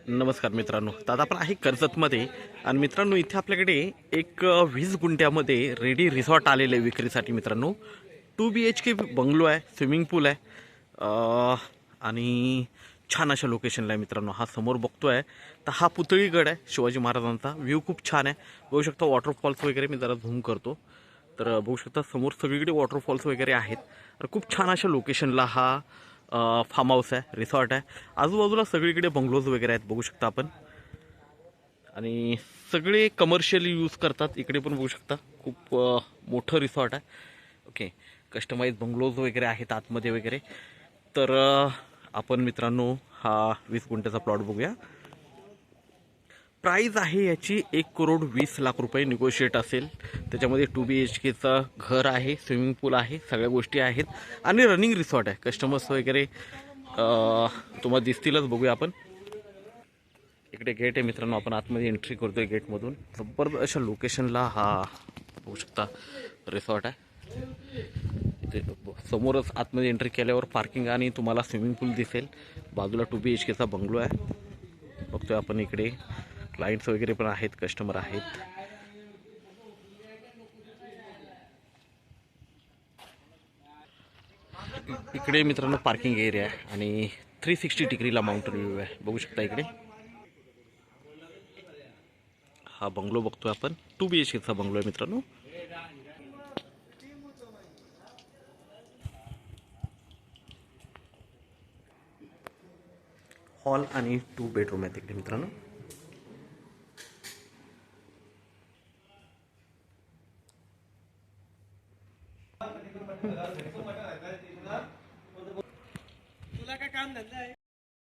नमस्कार मित्रांनो, तर आता आपण आहे कर्जतमध्ये. आणि मित्रांनो, इथे आपल्याकडे एक 20 गुंठ्यामध्ये रेडी रिसॉर्ट आलेलं आहे विक्रीसाठी मित्रांनो. 2 BHK बंगलो आहे, स्विमिंग पूल आहे आणि छान अशा लोकेशनला आहे मित्रांनो. हा समोर बघतोय तर हा पुतळीगड आहे शिवाजी महाराजांचा. व्ह्यू खूप छान आहे, बघू शकता. वॉटरफॉल्स वगैरे मी जरा झूम करतो तर बघू शकता समोर सगळीकडे वॉटरफॉल्स वगैरे आहेत. तर खूप छान अशा लोकेशनला हा फार्म हाऊस आहे, रिसॉर्ट आहे. आजूबाजूला सगळीकडे बंगलोज वगैरे आहेत, बघू शकता आपण. आणि सगळे कमर्शियल यूज करतात. इकडे पण बघू शकता खूप मोठं रिसॉर्ट आहे. ओके, कस्टमाइज बंगलोज वगैरे आहेत आतमध्ये वगैरे. तर आपण मित्रांनो हा 20 गुंठ्याचा प्लॉट बघूया. प्राईज आहे याची 1,20,00,000 निगोशिएट असेल. त्याच्यामध्ये 2 BHKचं घर आहे, स्विमिंग पूल आहे, सगळ्या गोष्टी आहेत आणि रनिंग रिसॉर्ट आहे. कस्टमर्स वगैरे तुम्हाला दिसतीलच. बघूया आपण. इकडे गेट आहे मित्रांनो, आपण आतमध्ये एंट्री करतोय गेटमधून. जबरदस्त अशा लोकेशनला हा बघू शकता रिसॉर्ट आहे. इथे समोरच आतमध्ये एंट्री केल्यावर पार्किंग आणि तुम्हाला स्विमिंग पूल दिसेल. बाजूला 2 BHKचा बंगलो आहे, बघतोय आपण. इकडे क्लायंट्स वगैरे पण आहेत, कस्टमर आहेत. इकडे मित्रांनो पार्किंग एरिया आहे आणि 360 डिग्रीला माउंटेन व्ह्यू आहे, बघू शकता. इकडे हा बंगलो बघतोय आपण. 2 BHKचा बंगलो आहे मित्रांनो. हॉल आणि 2 बेडरूम आहेत इकडे मित्रांनो.